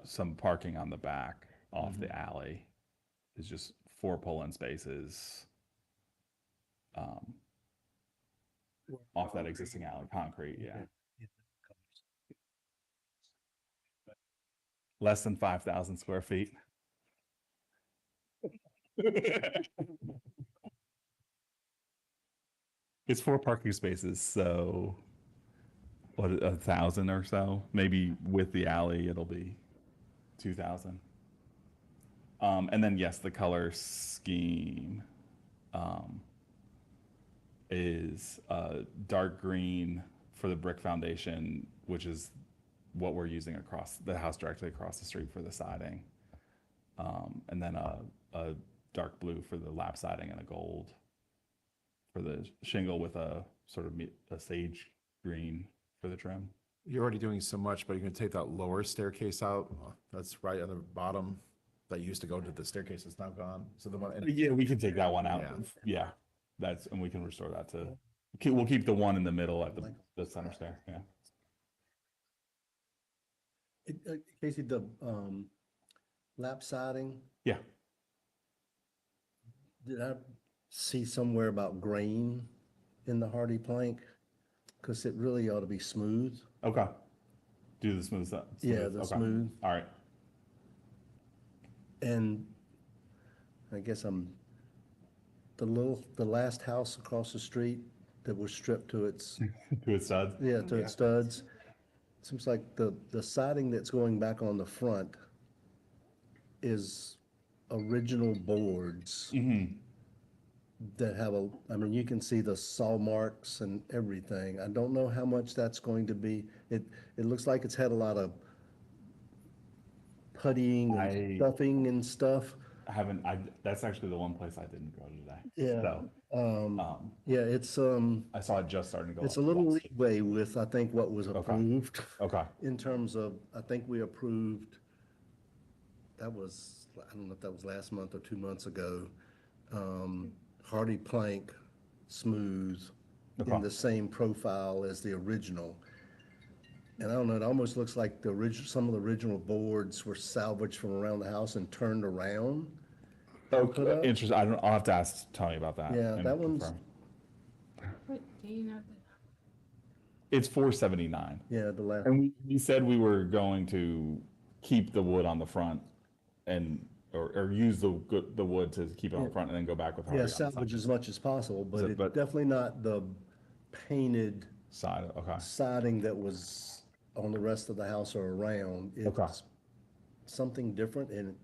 some parking on the back off the alley. It's just 4 pull-in spaces off that existing alley, concrete, yeah. Less than 5,000 square feet. It's 4 parking spaces, so what, 1,000 or so? Maybe with the alley, it'll be 2,000. And then yes, the color scheme is dark green for the brick foundation, which is what we're using across the house directly across the street for the siding. And then a dark blue for the lap siding and a gold for the shingle with a sort of a sage green for the trim. You're already doing so much, but you're going to take that lower staircase out. That's right on the bottom that used to go to the staircase is now gone. So the one. Yeah, we can take that one out. Yeah, and we can restore that to, we'll keep the one in the middle at the center stair, yeah. Casey, the lap siding, Yeah. did I see somewhere about grain in the hardy plank? Because it really ought to be smooth. Okay. Do the smooth side. Yeah, the Okay. smooth. All right. And I guess the last house across the street that was stripped to its, To its studs. yeah, to its studs. Seems like the siding that's going back on the front is original boards that have I mean, you can see the saw marks and everything. I don't know how much that's going to be. It looks like it's had a lot of puttying and stuffing and stuff. That's actually the one place I didn't go today. Yeah. So, Yeah, it's, I saw it just starting to go it's up a little last week. leeway with, I think, what was approved. Okay. In terms of, I think we approved, that was, I don't know if that was last month or 2 months ago, hardy plank, smooth, in Okay. the same profile as the original. And I don't know, it almost looks like some of the original boards were salvaged from around the house and turned around. Put up. Interesting. I'll have to ask Tony about that. Yeah, and that one's, confirm. What, do you know? It's 479. yeah, the last, And we said we were going to keep the wood on the front and, or use the wood to keep it on the front and then go back with hardy yeah, on the side. salvage as much as possible, but it- it's but- definitely not the painted Side, okay. siding that was on the rest of the house or around. Okay. It's something different, and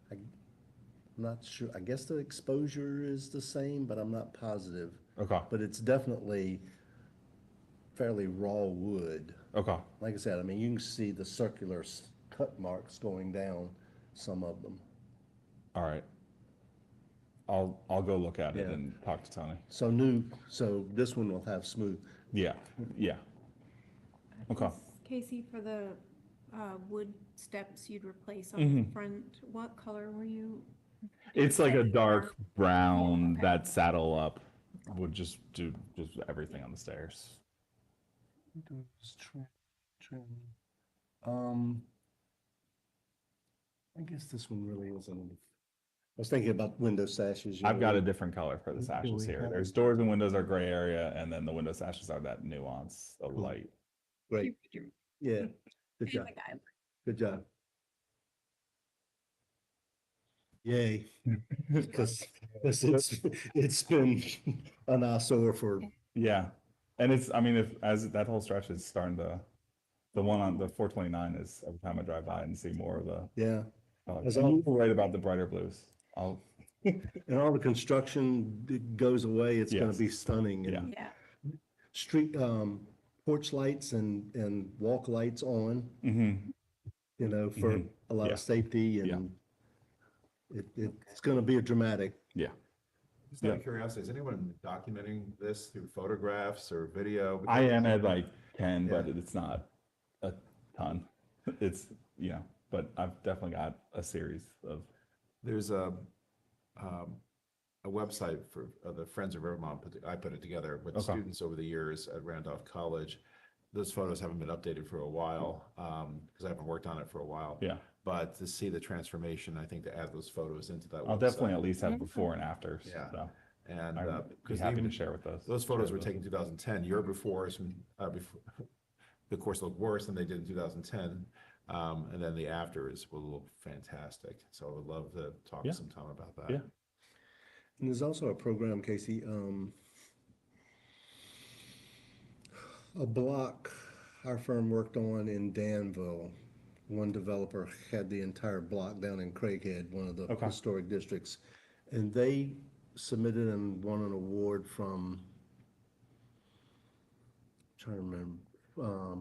I'm not sure, I guess the exposure is the same, but I'm not positive. Okay. But it's definitely fairly raw wood. Okay. Like I said, I mean, you can see the circular cut marks going down some of them. All right. I'll go look at it Yeah. and talk to Tony. So this one will have smooth. Yeah, yeah. Okay. Casey, for the wood steps you'd replace on the front, what color were you? It's like a dark brown, okay. that saddle up would just do just everything on the stairs. I guess this one really isn't. I was thinking about window sashes. I've got a different color for the sashes we here. have- There's doors and windows are gray area, and then the window sashes are that nuance, the light. Great. Yeah, good job. Good job. Yay. Because it's been an eyesore for, Yeah, and it's, I mean, as that whole stretch is starting to, the one on the 429 is, every time I drive by and see more of the, yeah. As I'm all- right about the brighter blues. And all the construction that goes away, it's gonna Yes. be stunning. And Yeah. street, porch lights and walk lights on, you know, for a lot Yeah. of safety and it's gonna be a dramatic. Yeah. Just out Yeah. of curiosity, is anyone documenting this through photographs or video? I am at like 10, Yeah. but it's not a ton. It's, but I've definitely got a series of, There's a website for the Friends of Rivermont. I put it together with Okay. students over the years at Randolph College. Those photos haven't been updated for a while, because I haven't worked on it for a while. yeah. But to see the transformation, I think to add those photos into that I'll website. definitely at least have before and afters. Yeah. So And, I'd be because happy to even share with those. those photos were taken in 2010, your befores, before, the course looked worse than they did in 2010. And then the afters will look fantastic. So I would love to talk Yeah. sometime about that. Yeah. And there's also a program, Casey, a block our firm worked on in Danville. One developer had the entire block down in Craighead, one of the Okay. historic districts. And they submitted and won an award from, trying to remember,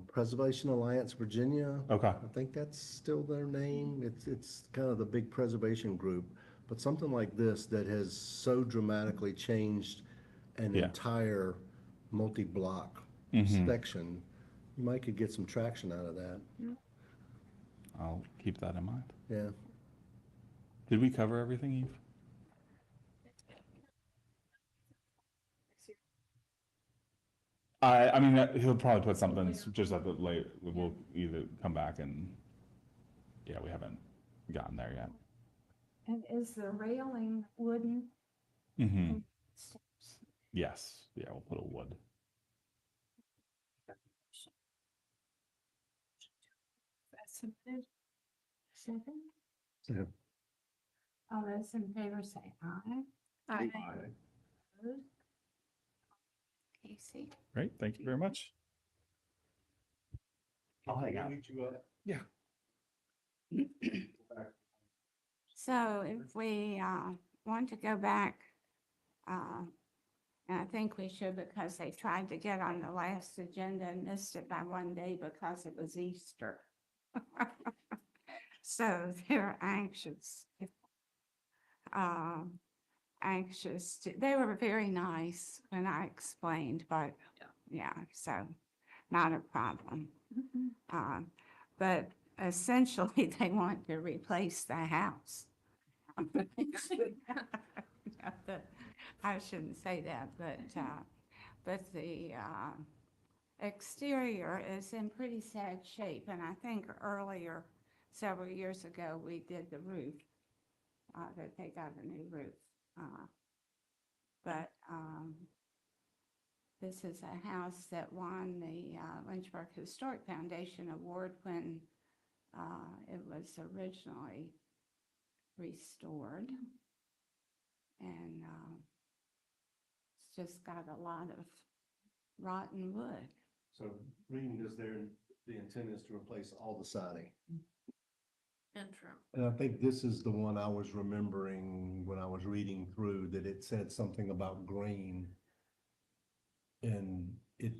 Preservation Alliance Virginia. Okay. I think that's still their name. It's kind of the big preservation group. But something like this that has so dramatically changed an Yeah. entire multi-block section, you might could get some traction out of that. I'll keep that in mind. Yeah. Did we cover everything, Eve? I mean, he'll probably put something just at the late, we'll either come back and, yeah, we haven't gotten there yet. And is the railing wooden? Mm-hmm. Yes, yeah, we'll put a wood. Submitted. Second? So All those in favor say aye. Aye. Opposed? Casey? Great, thank you very much. I'll hang out. Yeah. So if we want to go back, and I think we should because they tried to get on the last agenda and missed it by one day because it was Easter. So they're anxious. They were very nice when I explained, but yeah, so not a problem. But essentially, they want to replace the house. I shouldn't say that, but the exterior is in pretty sad shape, and I think earlier, several years ago, we did the roof, that they got a new roof. But this is a house that won the Lynchburg Historic Foundation Award when it was originally restored. And it's just got a lot of rotten wood. So reading this there, the intent is to replace all the siding. Interim. And I think this is the one I was remembering when I was reading through, that it said something about green. And it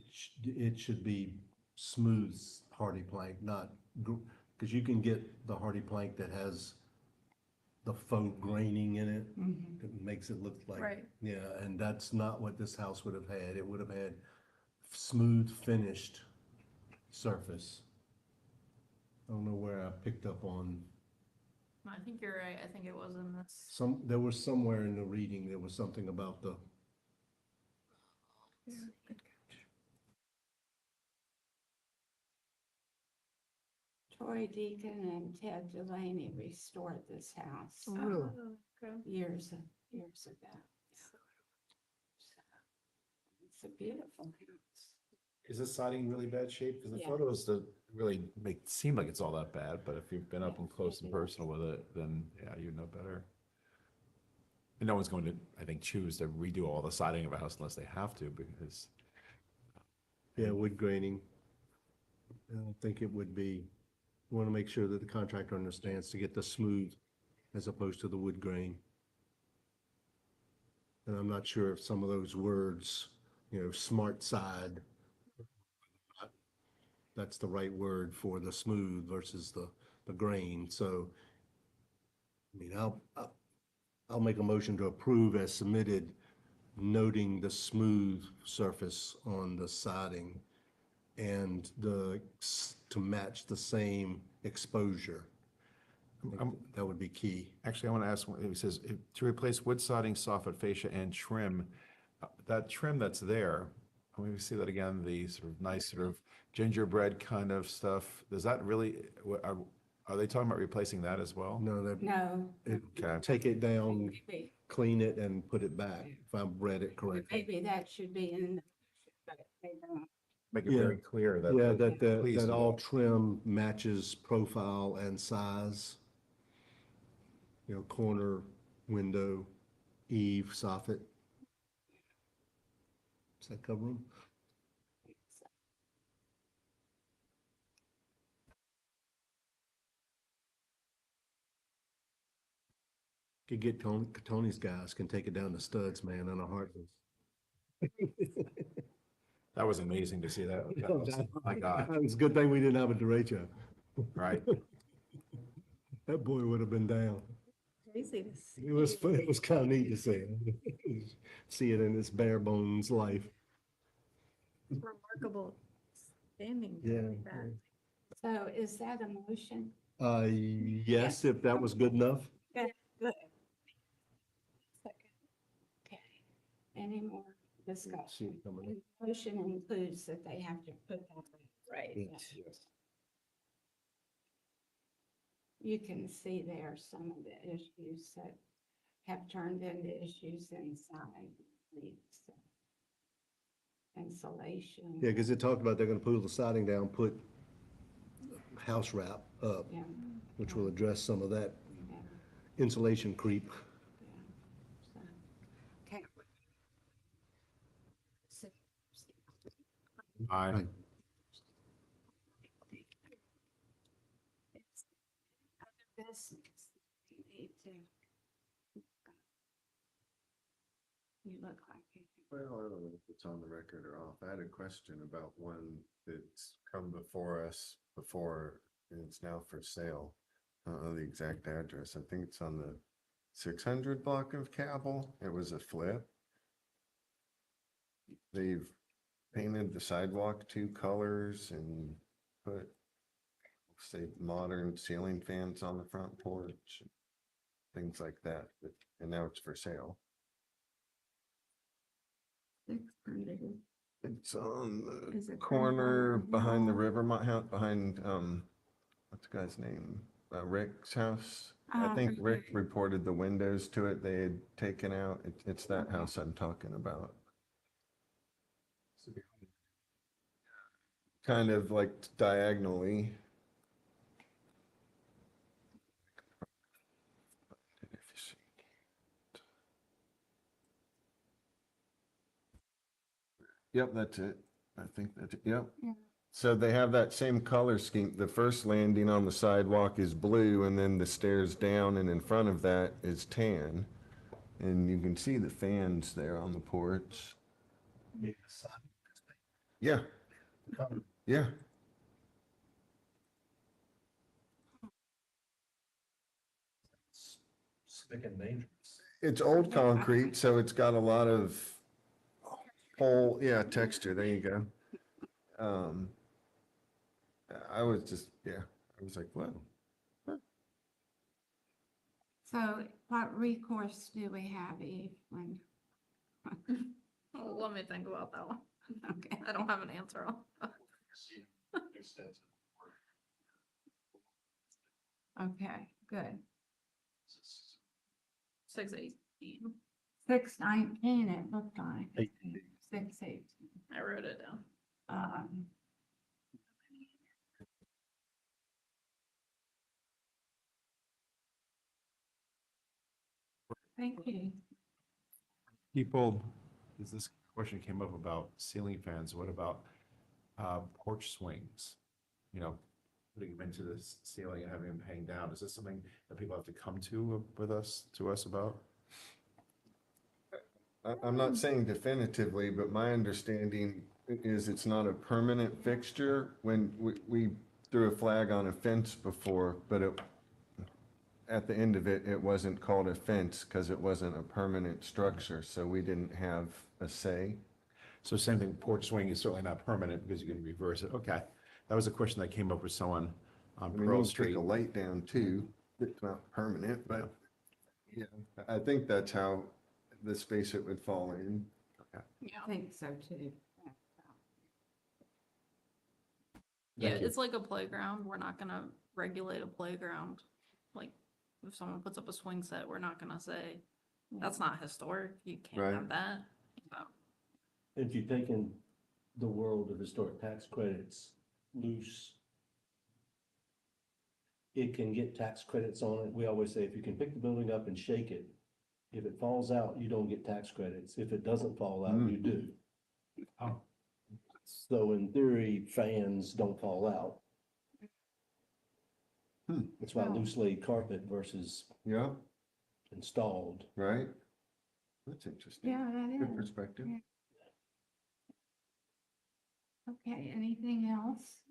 should be smooth hardy plank, not, because you can get the hardy plank that has the faux graining in it. It makes it look like, Right. yeah, and that's not what this house would have had. It would have had smooth finished surface. I don't know where I picked up on I think you're right. I think it was in this. there was somewhere in the reading, there was something about the, Troy Deacon and Ted Delaney restored this house years ago. So it's a beautiful house. Is this siding in really bad shape? Because the Yeah. photos don't really seem like it's all that bad, but if you've been up and close and personal with it, then yeah, you know better. And no one's going to, I think, choose to redo all the siding of a house unless they have to, because yeah, wood graining. I don't think it would be, we want to make sure that the contractor understands to get the smooth as opposed to the wood grain. And I'm not sure if some of those words, smart side, that's the right word for the smooth versus the grain. So, I mean, I'll make a motion to approve as submitted, noting the smooth surface on the siding and to match the same exposure. I think that would be key. actually, I want to ask, it says to replace wood siding, soffit, fascia, and trim. That trim that's there, let me see that again, the sort of nice sort of gingerbread kind of stuff. Does that really, are they talking about replacing that as well? No, No, Okay. take it down, maybe, clean it and put it back, if I read it correctly. maybe that should be in the, but they don't. Make it Yeah. very clear that. Yeah, please that do all trim matches profile and size. Corner, window, eave, soffit. Does that cover them? Could get Tony's guys can take it down to studs, man, in a heartbeat. That was amazing to see that. My God, It's a good thing we didn't have a derecho. right? That boy would have been down. Crazy to see. It was fun. It was kind of neat to see see it in its bare bones life. Remarkable standing Yeah. there like that. So is that a motion? Yes, if that was good enough. Good. Second. Okay. Any more discussion? Motion includes that they have to put that right. Yes. You can see there some of the issues that have turned into issues inside. Leaks, insulation. Yeah, because it talked about they're gonna pull the siding down, put house wrap up, Yeah. which will address some of that Yeah. insulation creep. Okay. Aye. Right. It's other business. We need to. You look like you. Well, I don't know if it's on the record or off. I had a question about one that's come before us before, and it's now for sale. I don't know the exact address. I think it's on the 600 block of Cabell. It was a flip. They've painted the sidewalk 2 colors and put, say, modern ceiling fans on the front porch, things like that. And now it's for sale. 600. It's on Is the it corner Grandfather behind the Hill? Rivermont house, behind, what's the guy's name? Rick's house. I think Rick Okay. reported the windows to it they had taken out. It's that Okay. house I'm talking about. Kind of like diagonally. Yep, that's it. I think that's it. Yep. Yeah. So they have that same color scheme. The first landing on the sidewalk is blue, and then the stairs down and in front of that is tan. And you can see the fans there on the porch. Yeah. Yeah. Slick and dangerous. It's old concrete, so it's got a lot of whole, yeah, texture. There you go. I was just, yeah, I was like, wow. So what recourse do we have, Eve, when? Well, let me think about that one. Okay. I don't have an answer on. Okay, good. 618. 619 it looked like. 618. I wrote it down. Um, Thank you. People, this question came up about ceiling fans. What about porch swings? You know, putting them into the ceiling and having them hang down. Is this something that people have to come to us about? I'm not saying definitively, but my understanding is it's not a permanent fixture. When we threw a flag on a fence before, but at the end of it, it wasn't called a fence because it wasn't a permanent structure, so we didn't have a say. So same thing, porch swing is certainly not permanent because you can reverse it. Okay. That was a question that came up with someone on I mean, Pearl you Street. take a light down too. It's not permanent, but yeah, I think that's how the space it would fall in. I think so too. Yeah, Thank you. it's like a playground. We're not gonna regulate a playground. Like, if someone puts up a swing set, we're not gonna say, that's not historic, you can't Right. have that. So, If you're taking the world of historic tax credits loose, it can get tax credits on it. We always say if you can pick the building up and shake it, if it falls out, you don't get tax credits. If it doesn't fall out, you do. Oh. So in theory, fans don't fall out. That's why Oh. loose laid carpet versus Yeah, installed. right? That's interesting. Yeah, that Good is. perspective. Yeah. Okay, anything else?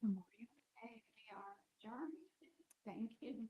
Okay, we are adjourned. Thank you.